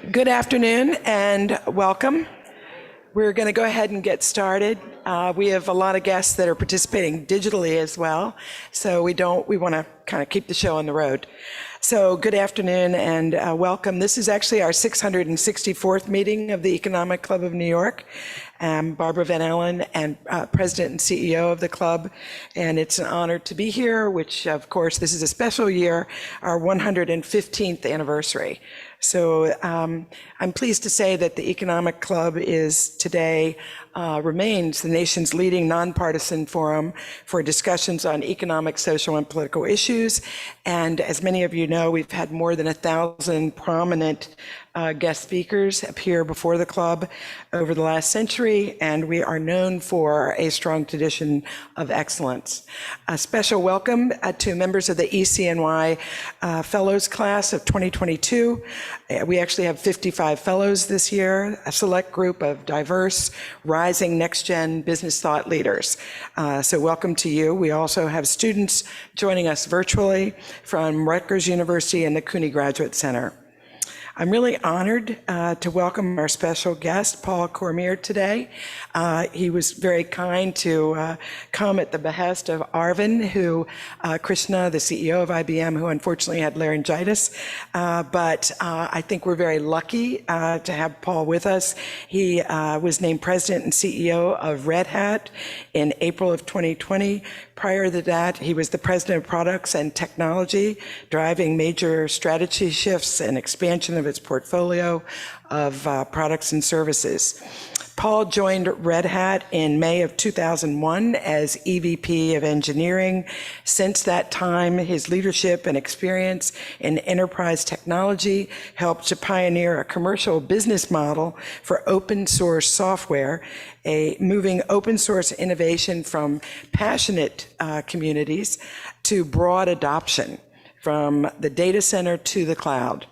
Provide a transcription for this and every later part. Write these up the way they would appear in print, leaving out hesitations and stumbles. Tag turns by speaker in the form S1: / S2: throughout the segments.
S1: Good afternoon and welcome. We're going to go ahead and get started. We have a lot of guests that are participating digitally as well, so we want to kind of keep the show on the road. So good afternoon and welcome. This is actually our 664th meeting of the Economic Club of New York. I'm Barbara Van Allen, and President and CEO of the club, and it's an honor to be here, which of course this is a special year, our 115th anniversary. So I'm pleased to say that the Economic Club is today, remains the nation's leading nonpartisan forum for discussions on economic, social, and political issues. And as many of you know, we've had more than 1,000 prominent guest speakers appear before the club over the last century, and we are known for a strong tradition of excellence. A special welcome to members of the ECNY Fellows Class of 2022. We actually have 55 fellows this year, a select group of diverse, rising next-gen business thought leaders. So welcome to you. We also have students joining us virtually from Rutgers University and the Cooney Graduate Center. I'm really honored to welcome our special guest, Paul Cormier, today. He was very kind to come at the behest of Arvind, Krishna, the CEO of IBM, who unfortunately had laryngitis. But I think we're very lucky to have Paul with us. He was named president and CEO of Red Hat in April of 2020. Prior to that, he was the president of products and technology, driving major strategy shifts and expansion of its portfolio of products and services. Paul joined Red Hat in May of 2001 as EVP of Engineering. Since that time, his leadership and experience in enterprise technology helped to pioneer a commercial business model for open source software, moving open source innovation from passionate communities to broad adoption from the data center to the cloud.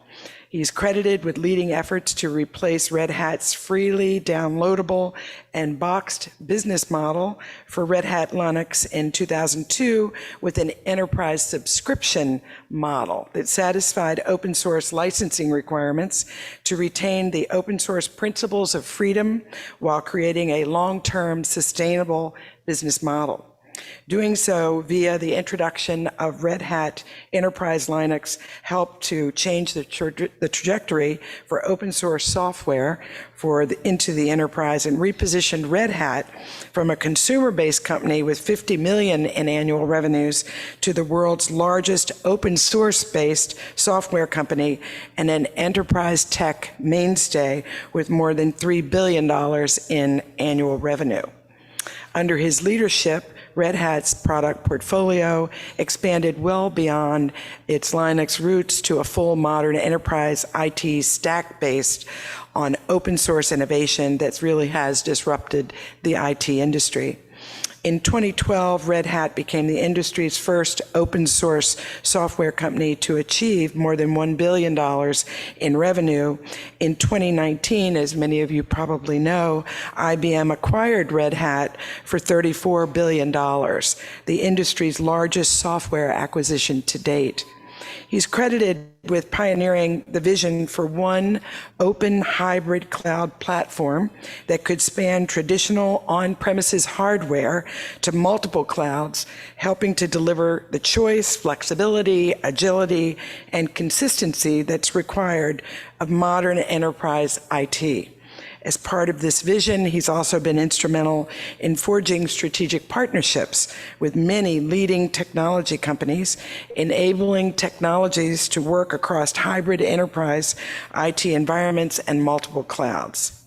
S1: He's credited with leading efforts to replace Red Hat's freely downloadable and boxed business model for Red Hat Linux in 2002 with an enterprise subscription model that satisfied open source licensing requirements to retain the open source principles of freedom while creating a long-term sustainable business model. Doing so via the introduction of Red Hat Enterprise Linux helped to change the trajectory for open source software into the enterprise and repositioned Red Hat from a consumer-based company with 50 million in annual revenues to the world's largest open source-based software company and an enterprise tech mainstay with more than $3 billion in annual revenue. Under his leadership, Red Hat's product portfolio expanded well beyond its Linux roots to a full modern enterprise IT stack based on open source innovation that really has disrupted the IT industry. In 2012, Red Hat became the industry's first open source software company to achieve more than $1 billion in revenue. In 2019, as many of you probably know, IBM acquired Red Hat for $34 billion, the industry's largest software acquisition to date. He's credited with pioneering the vision for one open hybrid cloud platform that could span traditional on-premises hardware to multiple clouds, helping to deliver the choice, flexibility, agility, and consistency that's required of modern enterprise IT. As part of this vision, he's also been instrumental in forging strategic partnerships with many leading technology companies, enabling technologies to work across hybrid enterprise IT environments and multiple clouds.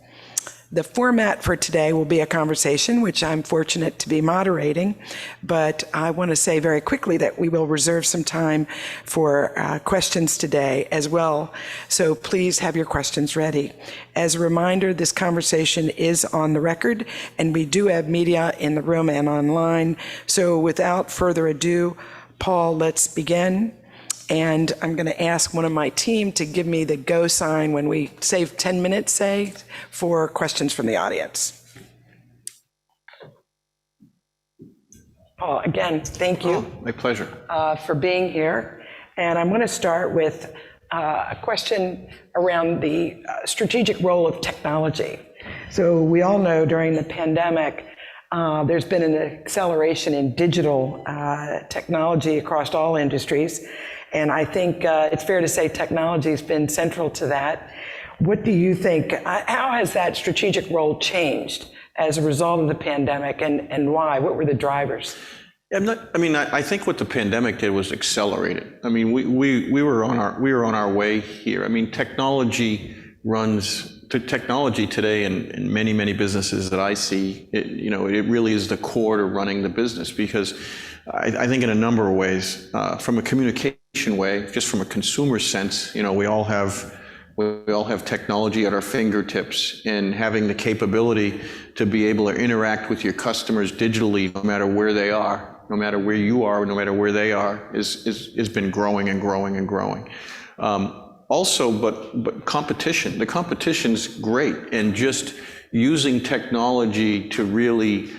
S1: The format for today will be a conversation, which I'm fortunate to be moderating, but I want to say very quickly that we will reserve some time for questions today as well, so please have your questions ready. As a reminder, this conversation is on the record, and we do have media in the room and online, so without further ado, Paul, let's begin. And I'm going to ask one of my team to give me the go sign when we save 10 minutes, say, for questions from the audience. Paul, again, thank you.
S2: My pleasure.
S1: For being here. And I'm going to start with a question around the strategic role of technology. So we all know during the pandemic, there's been an acceleration in digital technology across all industries. And I think it's fair to say technology has been central to that. What do you think? How has that strategic role changed as a result of the pandemic, and why? What were the drivers?
S2: I think what the pandemic did was accelerate it. I mean, we were on our way here. I mean, technology today in many businesses that I see, it really is the core to running the business, because I think in a number of ways, from a communication way, just from a consumer sense, we all have technology at our fingertips, and having the capability to be able to interact with your customers digitally, no matter where they are, no matter where you are, no matter where they are, has been growing and growing and growing. Also, but competition. The competition's great, and just using technology to really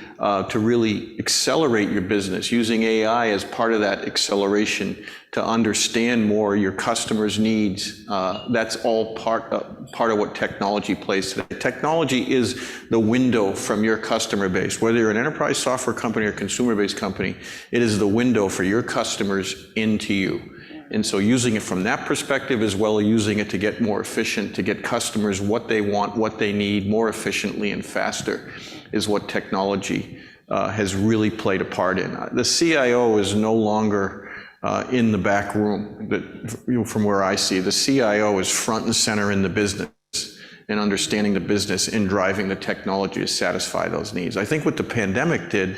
S2: accelerate your business, using AI as part of that acceleration to understand more your customers' needs. That's all part of what technology plays today. Technology is the window from your customer base. Whether you're an enterprise software company or consumer-based company, it is the window for your customers into you. And so using it from that perspective, as well as using it to get more efficient, to get customers what they want, what they need more efficiently and faster, is what technology has really played a part in. The CIO is no longer in the back room. From where I see, the CIO is front and center in the business, and understanding the business and driving the technology to satisfy those needs. I think what the pandemic did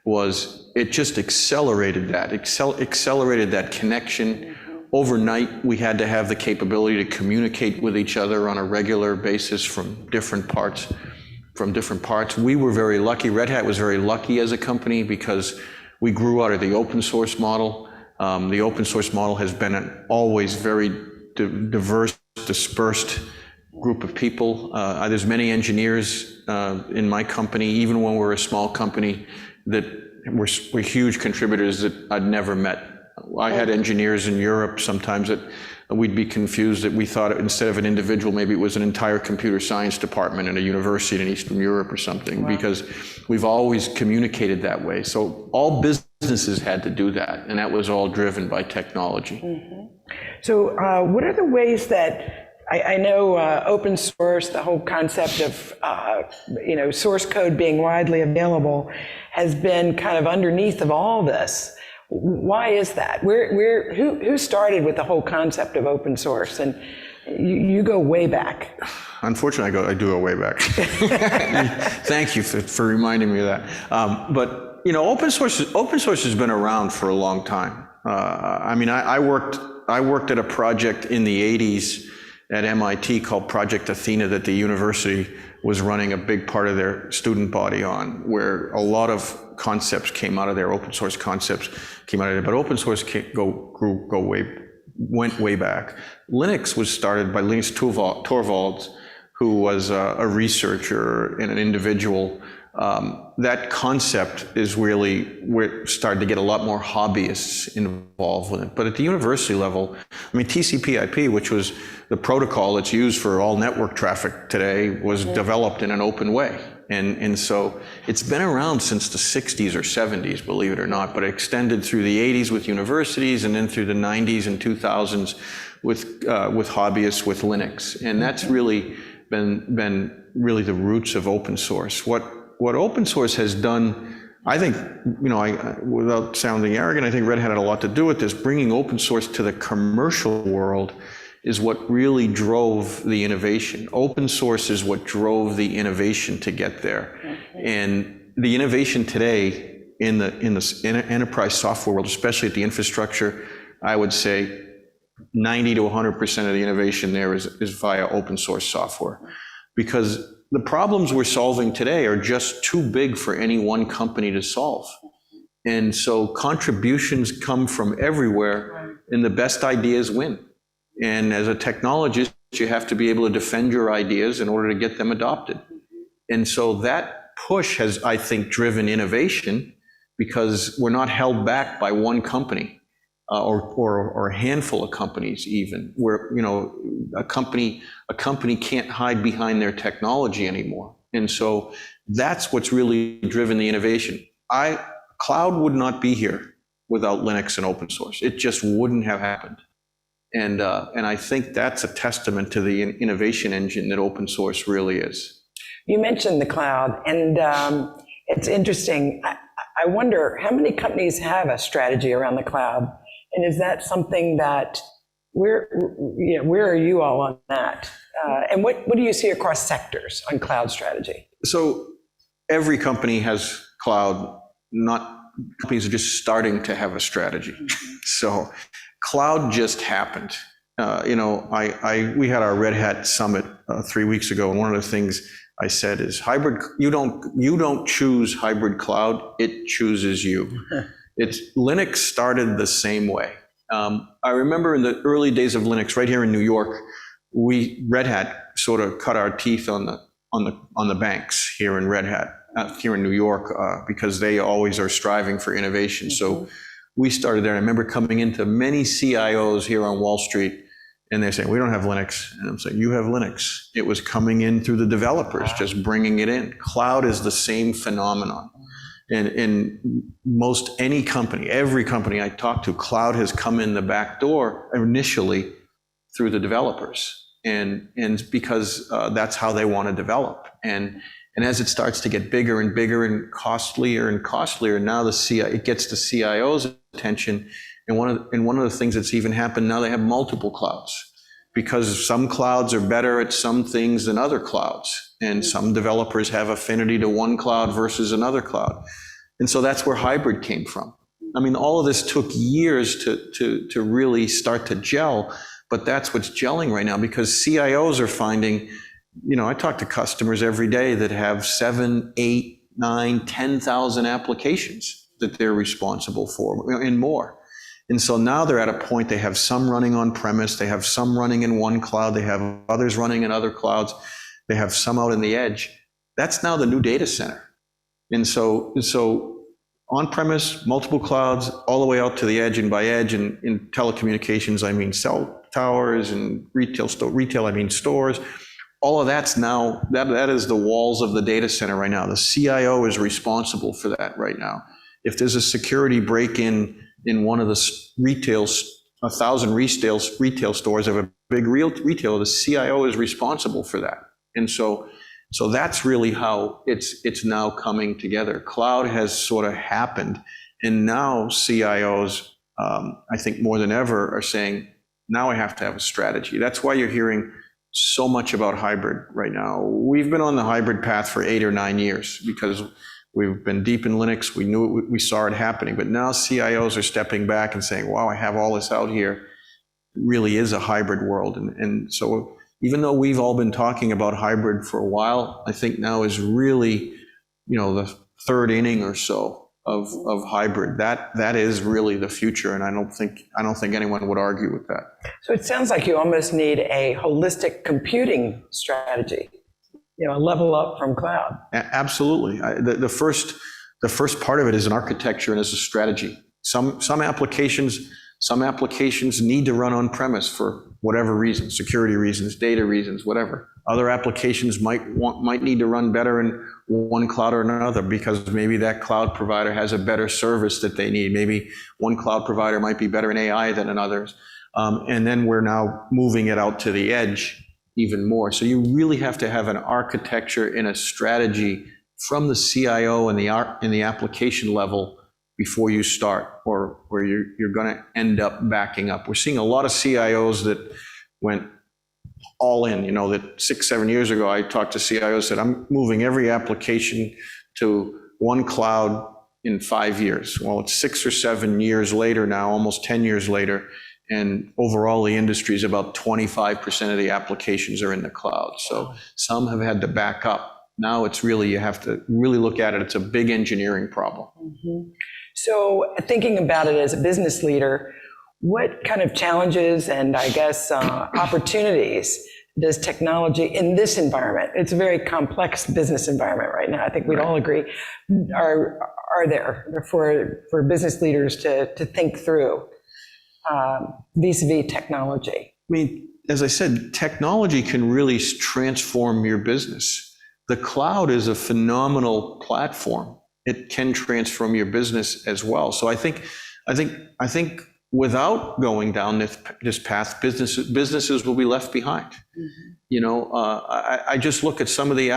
S2: was it just accelerated that connection. Overnight, we had to have the capability to communicate with each other on a regular basis from different parts. We were very lucky. Red Hat was very lucky as a company, because we grew out of the open source model. The open source model has been an always very diverse, dispersed group of people. There's many engineers in my company, even when we're a small company, that were huge contributors that I'd never met. I had engineers in Europe sometimes that we'd be confused, that we thought instead of an individual, maybe it was an entire computer science department in a university in Eastern Europe or something. Wow. Because we've always communicated that way. So all businesses had to do that, and that was all driven by technology. Mm-hmm.
S1: So what are the ways that, I know open source, the whole concept of source code being widely available has been kind of underneath of all this. Why is that? Who started with the whole concept of open source? And you go way back.
S2: Unfortunately, I do go way back. Thank you for reminding me of that. But open source has been around for a long time. I worked at a project in the 80s at MIT called Project Athena, that the university was running a big part of their student body on, where a lot of concepts came out of there, open source concepts came out of there, but open source went way back. Linux was started by Linus Torvalds, who was a researcher and an individual. That concept is really where it started to get a lot more hobbyists involved with it. But at the university level, TCP/IP, which was the protocol that's used for all network traffic today, was developed in an open way. And so it's been around since the 60s or 70s, believe it or not, but it extended through the 80s with universities, and then through the 90s and 2000s with hobbyists with Linux. And that's really been really the roots of open source. What open source has done, I think, without sounding arrogant, I think Red Hat had a lot to do with this. Bringing open source to the commercial world is what really drove the innovation. Open source is what drove the innovation to get there. Mm-hmm. And the innovation today in the enterprise software world, especially at the infrastructure, I would say 90 to 100% of the innovation there is via open source software. Because the problems we're solving today are just too big for any one company to solve. And so contributions come from everywhere, and the best ideas win. And as a technologist, you have to be able to defend your ideas in order to get them adopted. And so that push has, I think, driven innovation, because we're not held back by one company. or a handful of companies even, where, a company can't hide behind their technology anymore. And so that's what's really driven the innovation. Cloud would not be here without Linux and open source. It just wouldn't have happened. And I think that's a testament to the innovation engine that open source really is.
S1: You mentioned the cloud, and it's interesting. I wonder how many companies have a strategy around the cloud, and is that something that where are you all on that? And what do you see across sectors on cloud strategy? So
S2: every company has cloud. Not companies are just starting to have a strategy. So cloud just happened. We had our Red Hat Summit 3 weeks ago, and one of the things I said is hybrid. You don't choose hybrid cloud; it chooses you. Linux started the same way. I remember in the early days of Linux, right here in New York, Red Hat sort of cut our teeth on the banks here in Red Hat, here in New York, because they always are striving for innovation. So we started there. I remember coming into many CIOs here on Wall Street, and they're saying, we don't have Linux. And I'm saying, you have Linux. It was coming in through the developers, just bringing it in. Cloud is the same phenomenon. And in most any company, every company I talk to, cloud has come in the back door initially through the developers. And because that's how they want to develop. And as it starts to get bigger and bigger and costlier, now it gets the CIO's attention. And one of the things that's even happened now, they have multiple clouds, because some clouds are better at some things than other clouds, and some developers have affinity to one cloud versus another cloud. And so that's where hybrid came from. I mean, all of this took years to really start to gel, but that's what's gelling right now, because CIOs are finding, I talk to customers every day that have 7, 8, 9, 10,000 applications that they're responsible for and more. And so now they're at a point, they have some running on premise, they have some running in one cloud, they have others running in other clouds, they have some out in the edge. That's now the new data center. And so on premise, multiple clouds, all the way out to the edge, and by edge and in telecommunications, I mean cell towers, and retail, I mean stores. All of that's now, that is the walls of the data center right now. The CIO is responsible for that right now. If there's a security break-in in one of the 1,000 retail stores of a big retailer, the CIO is responsible for that. And so that's really how it's now coming together. Cloud has sort of happened, and now CIOs, I think more than ever, are saying, now I have to have a strategy. That's why you're hearing so much about hybrid right now. We've been on the hybrid path for 8 or 9 years because we've been deep in Linux. We knew it, we saw it happening, but now CIOs are stepping back and saying, wow, I have all this out here. It really is a hybrid world. And so even though we've all been talking about hybrid for a while, I think now is really, the third inning or so of hybrid. That is really the future, and I don't think anyone would argue with that.
S1: So it sounds like you almost need a holistic computing strategy, a level up from cloud.
S2: Absolutely. The first part of it is an architecture and is a strategy. Some applications need to run on premise for whatever reasons, security reasons, data reasons, whatever. Other applications might need to run better in one cloud or another, because maybe that cloud provider has a better service that they need. Maybe one cloud provider might be better in AI than in others. And then we're now moving it out to the edge even more. So you really have to have an architecture and a strategy from the CIO and the application level before you start, or where you're going to end up backing up. We're seeing a lot of CIOs that went all in, that 6, 7 years ago, I talked to CIOs, said, I'm moving every application to one cloud in 5 years. Well, it's 6 or 7 years later now, almost 10 years later, and overall the industry is about 25% of the applications are in the cloud. So some have had to back up. Now it's really, you have to really look at it. It's a big engineering problem.
S1: Mm-hmm. So thinking about it as a business leader, what kind of challenges and I guess opportunities does technology in this environment, it's a very complex business environment right now, I think we'd all agree, are there for business leaders to think through? vis-a-vis technology?
S2: I mean, as I said, technology can really transform your business. The cloud is a phenomenal platform. It can transform your business as well. So I think without going down this path, businesses will be left behind. Mm-hmm. You know, I just look at some of the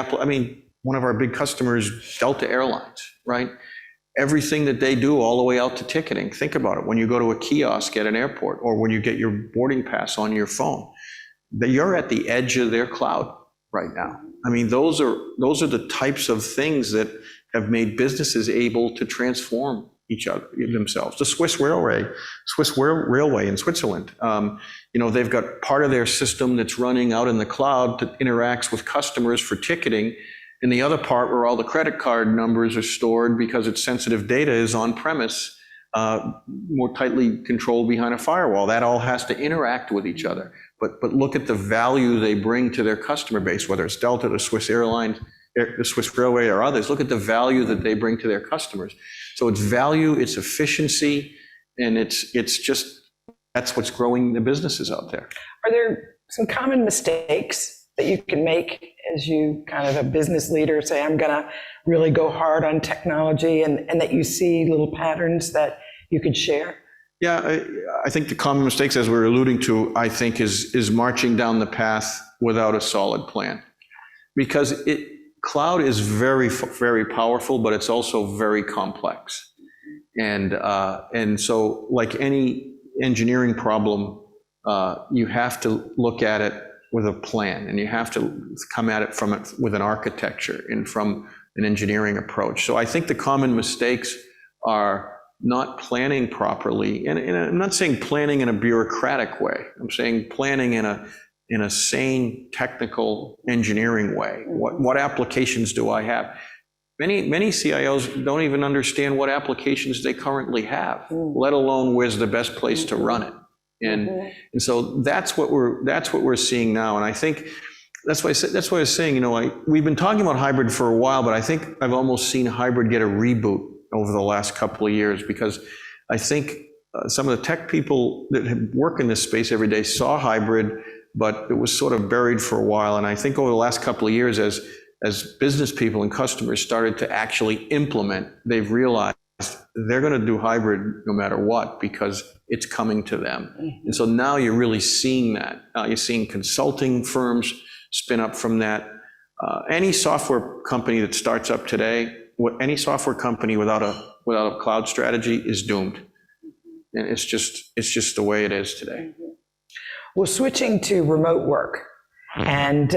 S2: one of our big customers, Delta Airlines, right? Everything that they do all the way out to ticketing. Think about it. When you go to a kiosk at an airport, or when you get your boarding pass on your phone, that you're at the edge of their cloud right now. I mean, those are the types of things that have made businesses able to transform themselves. The Swiss Railway in Switzerland, you know, they've got part of their system that's running out in the cloud that interacts with customers for ticketing, and the other part where all the credit card numbers are stored because it's sensitive data is on premise, more tightly controlled behind a firewall. That all has to interact with each other. But look at the value they bring to their customer base, whether it's Delta, the Swiss Airlines, the Swiss Railway, or others. Look at the value that they bring to their customers. So it's value, it's efficiency, and it's just, that's what's growing the businesses out there.
S1: Are there some common mistakes that you can make as you kind of a business leader say, I'm going to really go hard on technology, and that you see little patterns that you could share?
S2: Yeah, I think the common mistakes, as we were alluding to, I think is marching down the path without a solid plan. Because cloud is very, very powerful, but it's also very complex. And so like any engineering problem, you have to look at it with a plan, and you have to come at it with an architecture and from an engineering approach. So I think the common mistakes are not planning properly, and I'm not saying planning in a bureaucratic way. I'm saying planning in a sane, technical, engineering way. What applications do I have? Many CIOs don't even understand what applications they currently have, let alone where's the best place to run it. And so that's what we're seeing now. And I think that's why I was saying, you know, we've been talking about hybrid for a while, but I think I've almost seen hybrid get a reboot over the last couple of years, because I think some of the tech people that work in this space every day saw hybrid, but it was sort of buried for a while. And I think over the last couple of years, as business people and customers started to actually implement, they've realized they're going to do hybrid no matter what, because it's coming to them. And so now you're really seeing that. You're seeing consulting firms spin up from that. Any software company that starts up today, any software company without a cloud strategy is doomed. And it's just the way it is today.
S1: Well, switching to remote work and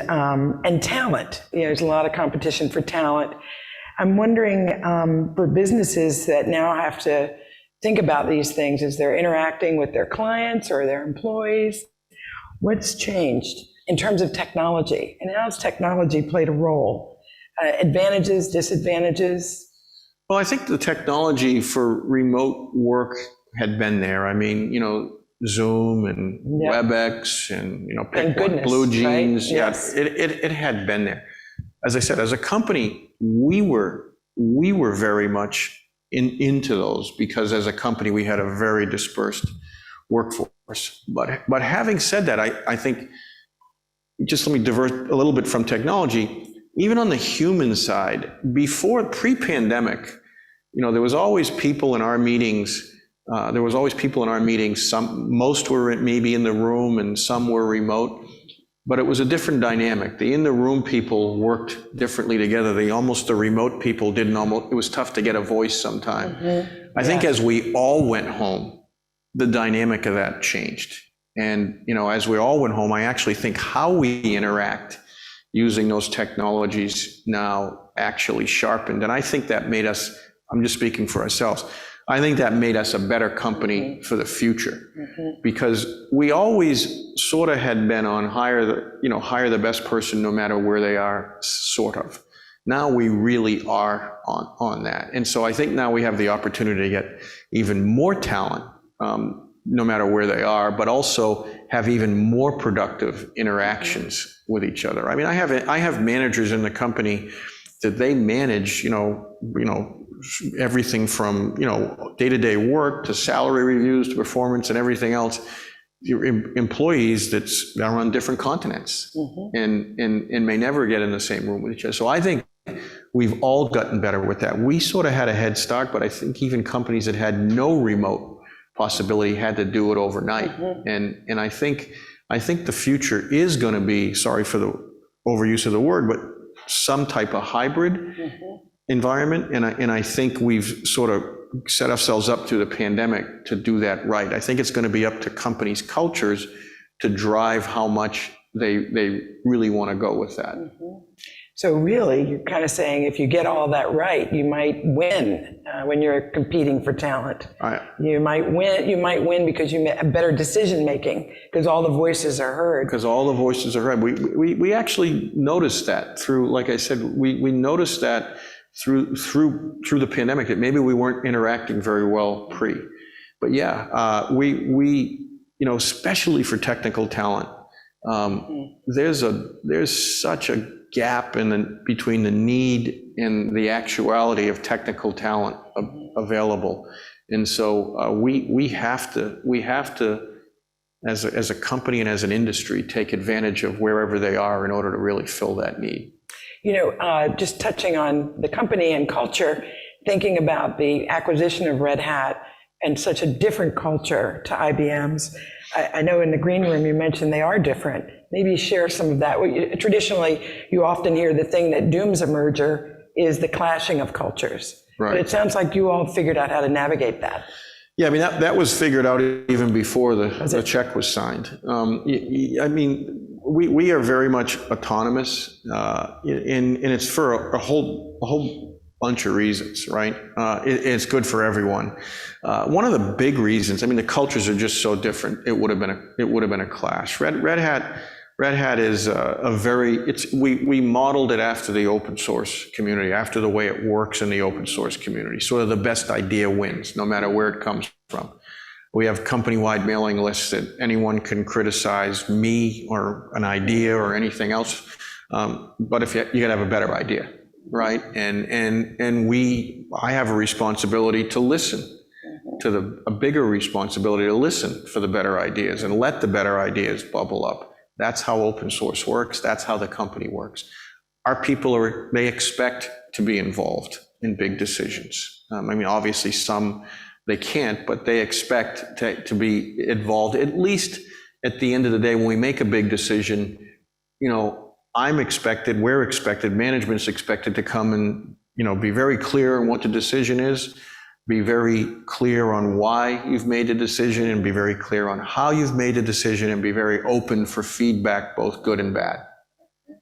S1: talent, you know, there's a lot of competition for talent. I'm wondering, for businesses that now have to think about these things as they're interacting with their clients or their employees, what's changed in terms of technology, and how has technology played a role? Advantages, disadvantages?
S2: Well, I think the technology for remote work had been there. I mean, you know, Zoom and WebEx and, you know, pick one, Blue Jeans. Right? Yes. Yeah, it had been there. As I said, as a company, we were very much into those, because as a company, we had a very dispersed workforce. But having said that, I think, just let me divert a little bit from technology. Even on the human side, pre-pandemic, you know, there was always people in our meetings. Most were maybe in the room and some were remote, but it was a different dynamic. The in the room people worked differently together. The remote people didn't it was tough to get a voice sometime. I think as we all went home, the dynamic of that changed. And, you know, as we all went home, I actually think how we interact using those technologies now actually sharpened. And I think that made us, I'm just speaking for ourselves, I think that made us a better company for the future. Because we always sort of had been on hire the best person no matter where they are, sort of. Now we really are on that. And so I think now we have the opportunity to get even more talent, no matter where they are, but also have even more productive interactions with each other. I mean, I have managers in the company that they manage, you know, everything from, day-to-day work to salary reviews to performance and everything else, your employees that are on different continents and may never get in the same room with each other. So I think we've all gotten better with that. We sort of had a head start, but I think even companies that had no remote possibility had to do it overnight. And I think the future is going to be, sorry for the overuse of the word, but some type of hybrid environment. And I think we've sort of set ourselves up through the pandemic to do that right. I think it's going to be up to companies' cultures to drive how much they really want to go with that.
S1: So really, you're kind of saying if you get all that right, you might win when you're competing for talent. You might win because you have better decision making because all the voices are heard.
S2: Because all the voices are heard. We actually noticed that through, like I said, we noticed that through the pandemic that maybe we weren't interacting very well pre. But yeah, we especially for technical talent, there's such a gap between the need and the actuality of technical talent available. And so we have to as a company and as an industry take advantage of wherever they are in order to really fill that need.
S1: Just touching on the company and culture, thinking about the acquisition of Red Hat and such a different culture to IBM's. I know in the green room you mentioned they are different. Maybe share some of that. Traditionally, you often hear the thing that dooms a merger is the clashing of cultures. Right. But it sounds like you all figured out how to navigate that.
S2: Yeah, I mean, that was figured out even before the check was signed. I mean, we are very much autonomous, and it's for a whole bunch of reasons, right? It's good for everyone. One of the big reasons, I mean, the cultures are just so different. It would have been a clash. Red Hat is we modeled it after the open source community, after the way it works in the open source community. Sort of the best idea wins, no matter where it comes from. We have company-wide mailing lists that anyone can criticize me or an idea or anything else. But if you gotta have a better idea, right? And I have a responsibility to listen a bigger responsibility to listen for the better ideas and let the better ideas bubble up. That's how open source works. That's how the company works. Our people they expect to be involved in big decisions. I mean, obviously some they can't, but they expect to be involved, at least at the end of the day when we make a big decision. I'm expected, we're expected, management's expected to come and be very clear on what the decision is, be very clear on why you've made the decision, and be very clear on how you've made the decision, and be very open for feedback, both good and bad.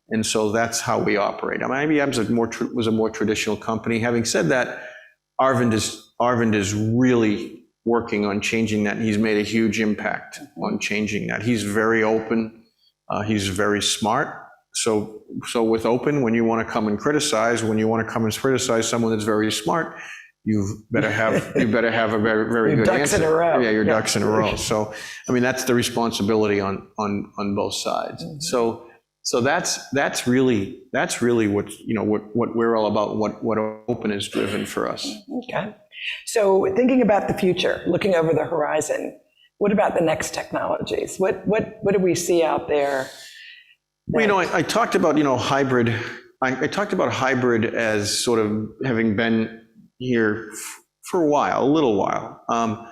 S2: And so that's how we operate. I mean, IBM was a more traditional company. Having said that, Arvind is really working on changing that. He's made a huge impact on changing that. He's very open. He's very smart. So with open, when you want to come and criticize someone that's very smart, you better have a very, very good
S1: ducks
S2: answer.
S1: In a row.
S2: Yeah, your ducks in a row. So, I mean, that's the responsibility on both sides. So that's really what we're all about. What open is driven for us.
S1: Okay. So thinking about the future, looking over the horizon, what about the next technologies? What do we see out there?
S2: Well, I talked about hybrid. I talked about hybrid as sort of having been here for a little while.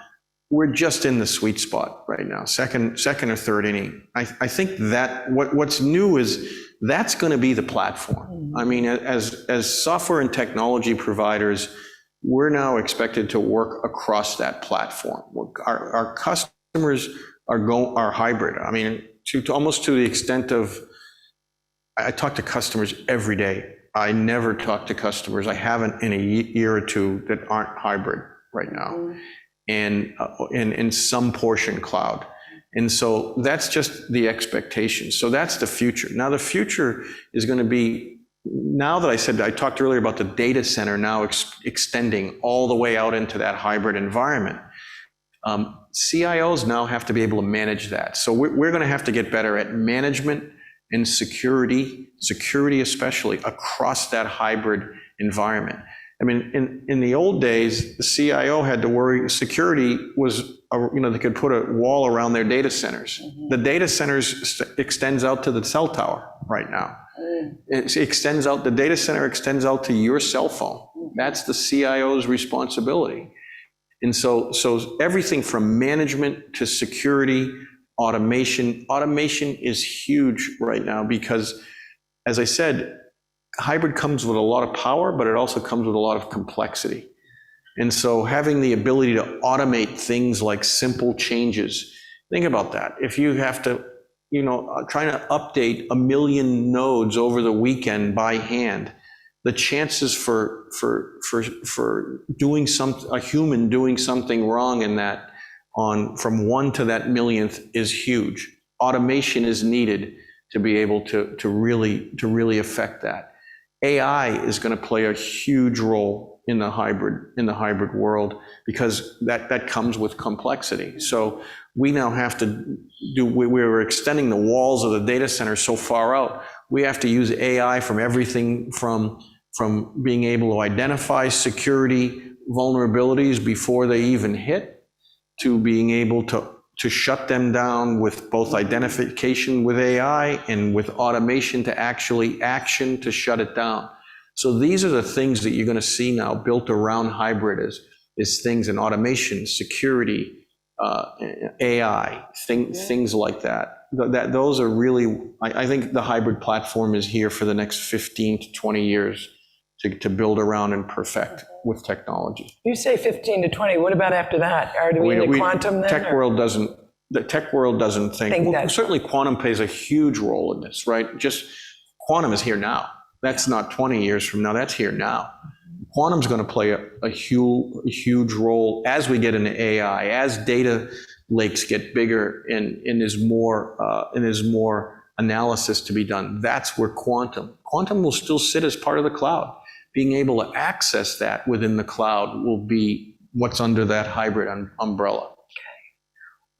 S2: We're just in the sweet spot right now, second or third inning. I think that what's new is that's going to be the platform. I mean, as software and technology providers, we're now expected to work across that platform. Our customers are hybrid. I mean, almost to the extent of, I talk to customers every day. I never talk to customers, I haven't in a year or two, that aren't hybrid right now, and in some portion cloud. And so that's just the expectation. So that's the future. Now the future is going to be, now that I talked earlier about the data center now extending all the way out into that hybrid environment. CIOs now have to be able to manage that. So we're going to have to get better at management and security especially across that hybrid environment. I mean, in the old days, the CIO had to worry, security was, they could put a wall around their data centers. The data centers extends out to the cell tower right now. It extends out, the data center extends out to your cell phone. That's the CIO's responsibility. And so everything from management to security, automation is huge right now because, as I said, hybrid comes with a lot of power, but it also comes with a lot of complexity. And so having the ability to automate things like simple changes, think about that. If you have to, trying to update 1 million nodes over the weekend by hand, the chances for doing a human doing something wrong in that from 1 to that millionth is huge. Automation is needed to be able to really affect that. AI is going to play a huge role in the hybrid world because that comes with complexity. So we now have to we're extending the walls of the data center so far out. We have to use AI from everything from being able to identify security vulnerabilities before they even hit, to being able to shut them down with both identification with AI and with automation to actually action to shut it down. So these are the things that you're going to see now built around hybrid is things in automation, security, AI, things like that. Those are really, I think the hybrid platform is here for the next 15 to 20 years to build around and perfect with technology.
S1: You say 15 to 20, what about after that? Are we in the quantum then?
S2: The tech world doesn't think
S1: that.
S2: Certainly quantum plays a huge role in this, right? Just quantum is here now. That's not 20 years from now, that's here now. Quantum's going to play a huge role as we get into AI, as data lakes get bigger and there's more analysis to be done. That's where quantum will still sit as part of the cloud. Being able to access that within the cloud will be what's under that hybrid umbrella.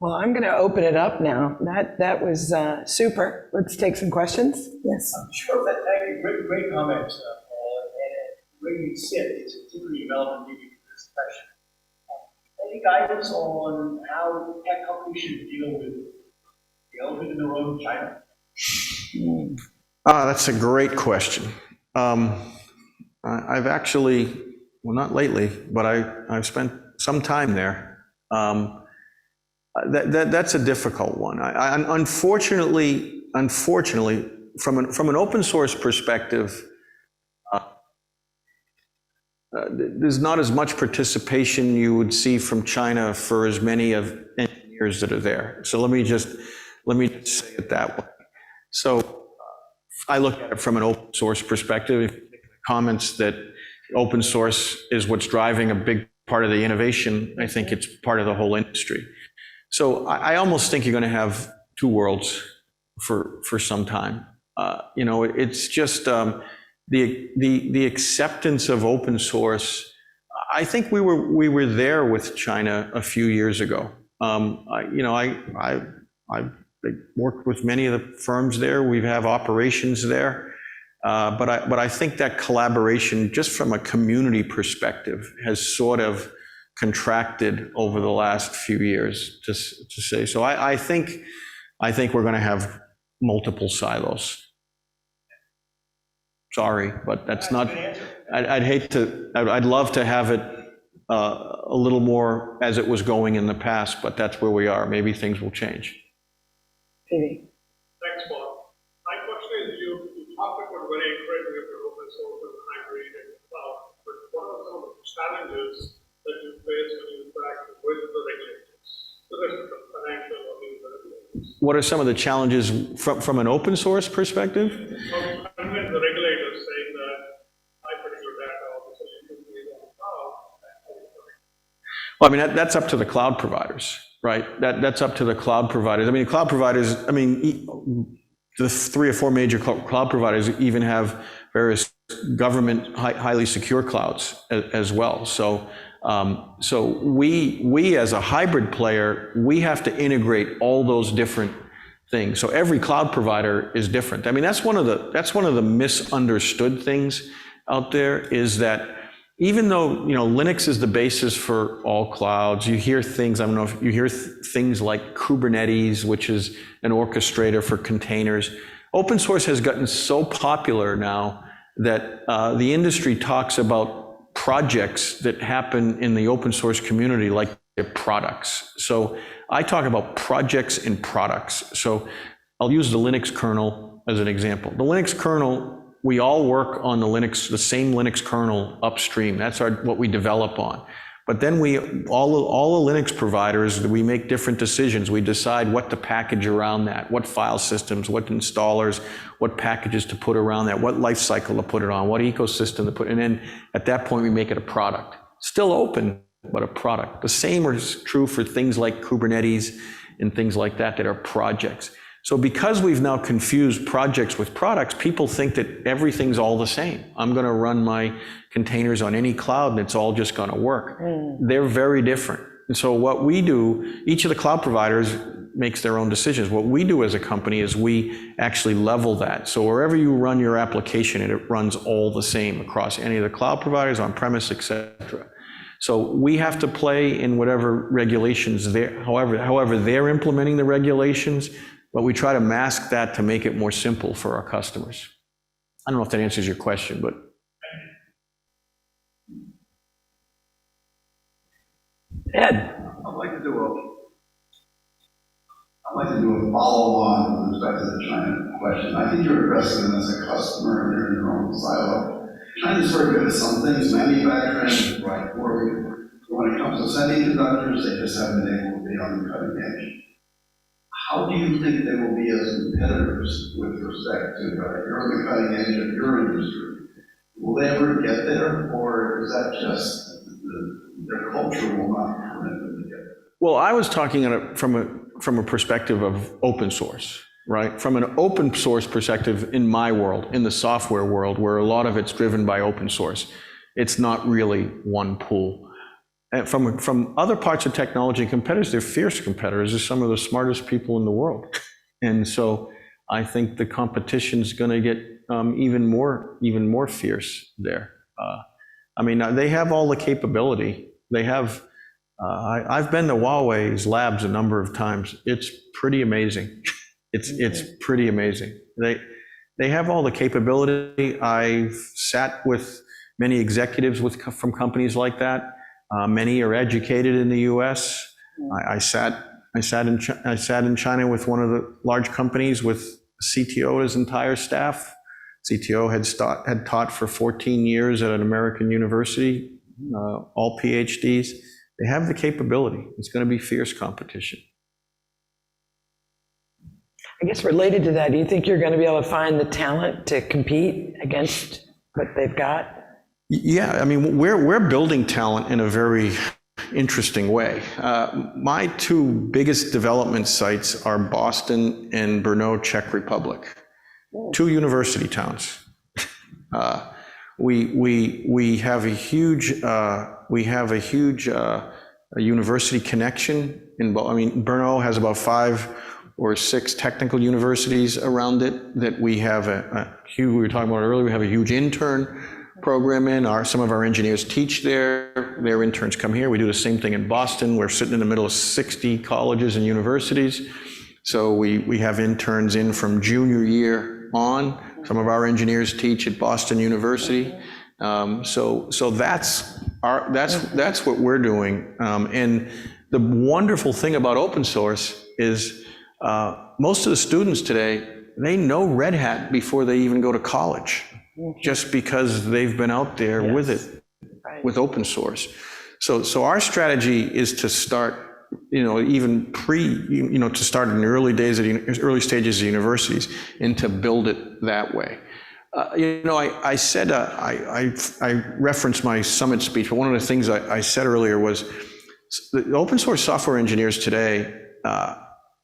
S1: Well, I'm going to open it up now. That was super. Let's take some questions. Yes.
S3: Sure. Thank you. Great comments, Paul. And where you sit is particularly relevant maybe to this question. Any guidance on how tech companies should deal with the elephant in the room, China?
S2: That's a great question. I've actually, well, not lately, but I've spent some time there. That's a difficult one. Unfortunately, from an open source perspective, there's not as much participation you would see from China for as many of engineers that are there. So let me just say it that way. So I look at it from an open source perspective. Comments that open source is what's driving a big part of the innovation. I think it's part of the whole industry. So I almost think you're going to have two worlds for some time. It's just the acceptance of open source. I think we were there with China a few years ago. I worked with many of the firms there. We have operations there. But I think that collaboration, just from a community perspective, has sort of contracted over the last few years, to say. So I think we're going to have multiple silos. Sorry, but that's not. I'd love to have it a little more as it was going in the past, but that's where we are. Maybe things will change.
S1: Maybe.
S4: Thanks, Paul. My question is, you talked about very encouraging of your open source and hybrid and cloud, but what are some of the challenges that you face when you interact with the regulators, whether it's the financial or the regulators?
S2: What are some of the challenges from an open source perspective?
S4: Convince the regulators saying that my particular data obviously should be on the cloud.
S2: Well, I mean, that's up to the cloud providers, right? That's up to the cloud providers. I mean, cloud providers, the 3 or 4 major cloud providers even have various government highly secure clouds as well. So we as a hybrid player, we have to integrate all those different things. So every cloud provider is different. I mean, that's one of the misunderstood things out there, is that even though, Linux is the basis for all clouds, you hear things, I don't know if you hear things like Kubernetes, which is an orchestrator for containers. Open source has gotten so popular now that the industry talks about projects that happen in the open source community like they're products. So I talk about projects and products. So I'll use the Linux kernel as an example. The Linux kernel, we all work on the same Linux kernel upstream. That's what we develop on. But then all the Linux providers, we make different decisions. We decide what to package around that, what file systems, what installers, what packages to put around that, what life cycle to put it on, what ecosystem to put, and then at that point we make it a product. Still open, but a product. The same is true for things like Kubernetes and things like that are projects. So because we've now confused projects with products, people think that everything's all the same. I'm going to run my containers on any cloud and it's all just going to work. They're very different. And so what we do, each of the cloud providers makes their own decisions. What we do as a company is we actually level that. So wherever you run your application, it runs all the same across any of the cloud providers, on-premise, etc. So we have to play in whatever regulations however they're implementing the regulations, but we try to mask that to make it more simple for our customers. I don't know if that answers your question, but.
S1: Ed?
S5: I'd like to do a follow-on with respect to the China question. I think you're addressing them as a customer and they're in their own silo. China's very good at some things, manufacturing, right, where when it comes to semiconductors, they just haven't been able to be on the cutting edge. How do you think they will be as competitors with respect to, you're on the cutting edge of your industry? Will they ever get there, or is that just their culture will not permit them to get there?
S2: Well, I was talking from a perspective of open source, right? From an open source perspective in my world, in the software world, where a lot of it's driven by open source, it's not really one pool. And from other parts of technology competitors, they're fierce competitors. They're some of the smartest people in the world. And so I think the competition's going to get even more fierce there. I mean, they have all the capability. They have, I've been to Huawei's labs a number of times. It's pretty amazing. It's pretty amazing. They have all the capability. I've sat with many executives from companies like that. Many are educated in the U.S. I sat in China with one of the large companies with CTO his entire staff. CTO had taught for 14 years at an American university, all PhDs. They have the capability. It's going to be fierce competition.
S1: I guess related to that, do you think you're going to be able to find the talent to compete against what they've got?
S2: Yeah, I mean, we're building talent in a very interesting way. My two biggest development sites are Boston and Brno, Czech Republic, two university towns. We have a huge university connection. Brno has about 5 or 6 technical universities around it that we have we were talking about earlier, we have a huge intern program in. Some of our engineers teach there. Their interns come here. We do the same thing in Boston. We're sitting in the middle of 60 colleges and universities. So we have interns in from junior year on. Some of our engineers teach at Boston University. So that's what we're doing. And the wonderful thing about open source is most of the students today, they know Red Hat before they even go to college, just because they've been out there with it, with open source. So our strategy is to start, even to start in the early stages of universities and to build it that way. I said, I referenced my summit speech, but one of the things I said earlier was the open source software engineers today,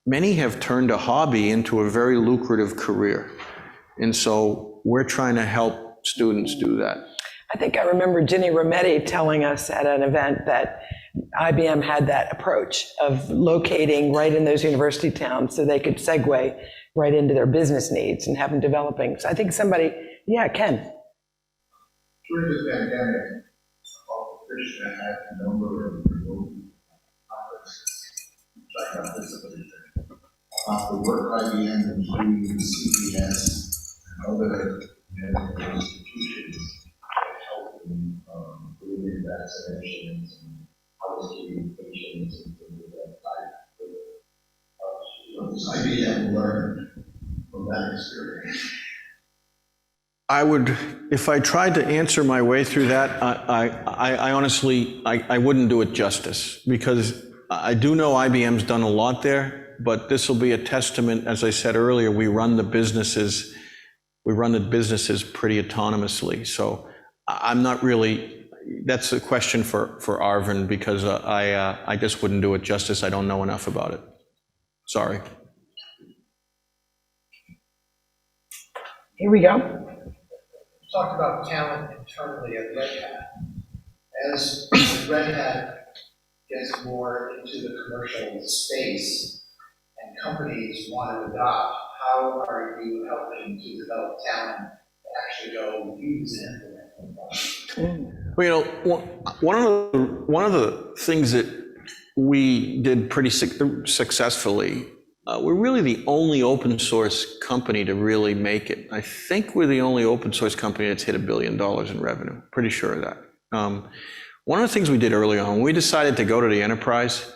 S2: many have turned a hobby into a very lucrative career. And so we're trying to help students do that.
S1: I think I remember Ginny Rometty telling us at an event that IBM had that approach of locating right in those university towns so they could segue right into their business needs and have them developing. So I think Ken.
S5: During the pandemic, Krishna had a number of remote conferences, which I participated in, about the work IBM is doing in CPS and other medical institutions that help in improving vaccinations and housekeeping patients and things of that type. What does IBM learn from that experience?
S2: I would, if I tried to answer my way through that, I honestly, I wouldn't do it justice, because I do know IBM's done a lot there, but this will be a testament, as I said earlier, we run the businesses pretty autonomously. So I'm not really, that's a question for Arvind, because I just wouldn't do it justice. I don't know enough about it. Sorry.
S1: Here we go.
S6: Talked about talent internally at Red Hat. As Red Hat gets more into the commercial space and companies want to adopt, how are you helping to develop talent to actually go use and implement them?
S2: Well, you know, one of the things that we did pretty successfully, we're really the only open source company to really make it. I think we're the only open source company that's hit $1 billion in revenue. Pretty sure of that. One of the things we did early on, when we decided to go to the enterprise,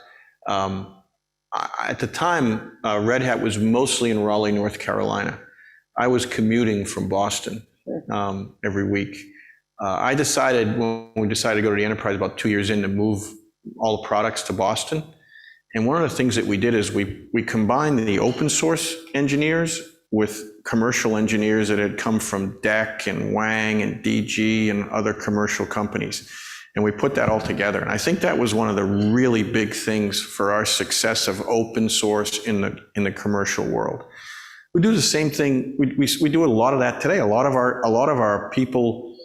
S2: at the time, Red Hat was mostly in Raleigh, North Carolina. I was commuting from Boston every week. I decided, when we decided to go to the enterprise about 2 years in, to move all the products to Boston. And one of the things that we did is we combined the open source engineers with commercial engineers that had come from DEC and Wang and DG and other commercial companies. And we put that all together. And I think that was one of the really big things for our success of open source in the commercial world. We do the same thing. We do a lot of that today. A lot of our people,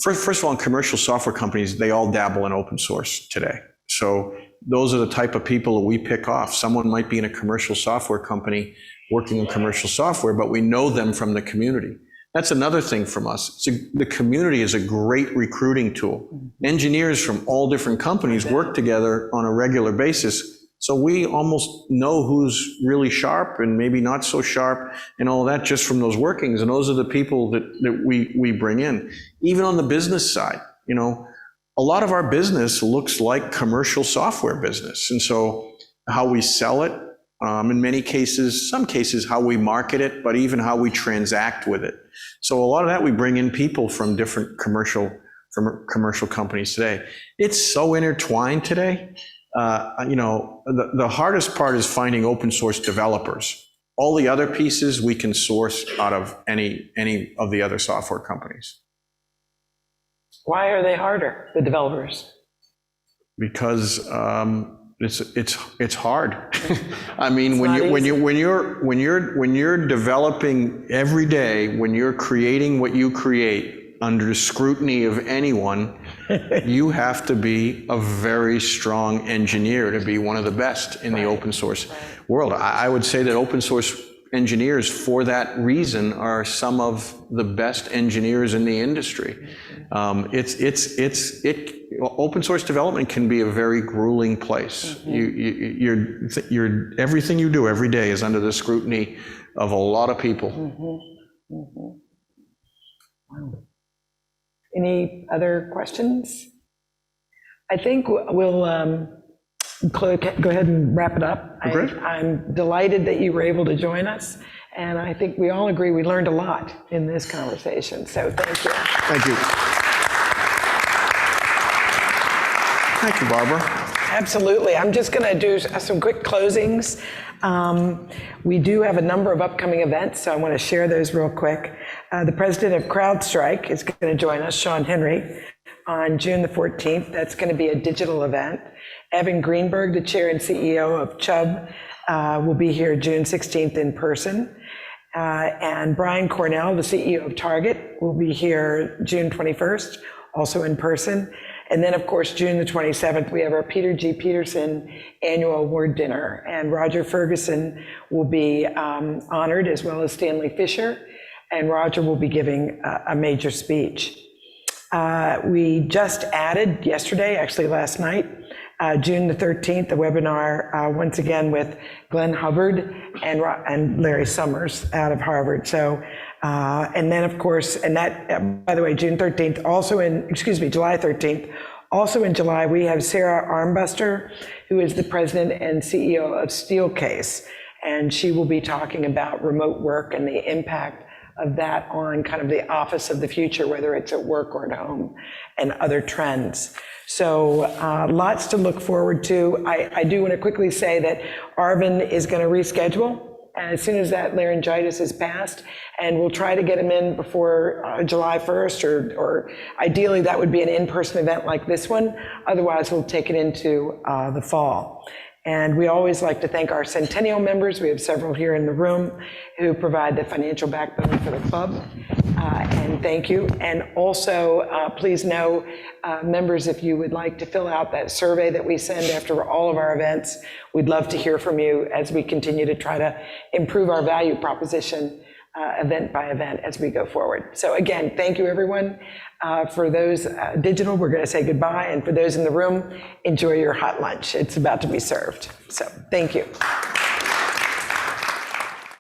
S2: first of all, in commercial software companies, they all dabble in open source today. So those are the type of people that we pick off. Someone might be in a commercial software company working in commercial software, but we know them from the community. That's another thing from us. The community is a great recruiting tool. Engineers from all different companies work together on a regular basis, so we almost know who's really sharp and maybe not so sharp and all that just from those workings, and those are the people that we bring in. Even on the business side, you know, a lot of our business looks like commercial software business. And so how we sell it, in many cases, some cases, how we market it, but even how we transact with it. So a lot of that, we bring in people from different commercial companies today. It's so intertwined today. You know, the hardest part is finding open source developers. All the other pieces we can source out of any of the other software companies.
S1: Why are they harder, the developers?
S2: Because it's hard. I mean, when you're developing every day, when you're creating what you create under the scrutiny of anyone, you have to be a very strong engineer to be one of the best in the open source world. I would say that open source engineers, for that reason, are some of the best engineers in the industry. Open source development can be a very grueling place. Everything you do every day is under the scrutiny of a lot of people.
S1: Wow. Any other questions? I think we'll go ahead and wrap it up. I'm delighted that you were able to join us, and I think we all agree we learned a lot in this conversation, so thank you.
S2: Thank you. Thank you, Barbara.
S1: Absolutely. I'm just going to do some quick closings. We do have a number of upcoming events, so I want to share those real quick. The president of CrowdStrike is going to join us, Sean Henry, on June the 14th. That's going to be a digital event. Evan Greenberg, the chair and CEO of Chubb, will be here June 16th in person. And Brian Cornell, the CEO of Target, will be here June 21st, also in person. And then, of course, June the 27th, we have our Peter G. Peterson annual award dinner. And Roger Ferguson will be honored, as well as Stanley Fisher. And Roger will be giving a major speech. We just added yesterday, actually last night, June the 13th, a webinar once again with Glenn Hubbard and Larry Summers out of Harvard. So, and then of course, and that, by the way, June 13th, also July 13th, also in July, we have Sarah Armbuster, who is the president and CEO of Steelcase, and she will be talking about remote work and the impact of that on kind of the office of the future, whether it's at work or at home, and other trends. So lots to look forward to. I do want to quickly say that Arvin is going to reschedule as soon as that laryngitis is passed, and we'll try to get him in before July 1st, or ideally that would be an in-person event like this one. Otherwise, we'll take it into the fall. And we always like to thank our Centennial members. We have several here in the room who provide the financial backbone for the club. And thank you. And also, please know, members, if you would like to fill out that survey that we send after all of our events, we'd love to hear from you as we continue to try to improve our value proposition event by event as we go forward. So again, thank you, everyone. For those digital, we're going to say goodbye. And for those in the room, enjoy your hot lunch. It's about to be served. So thank you.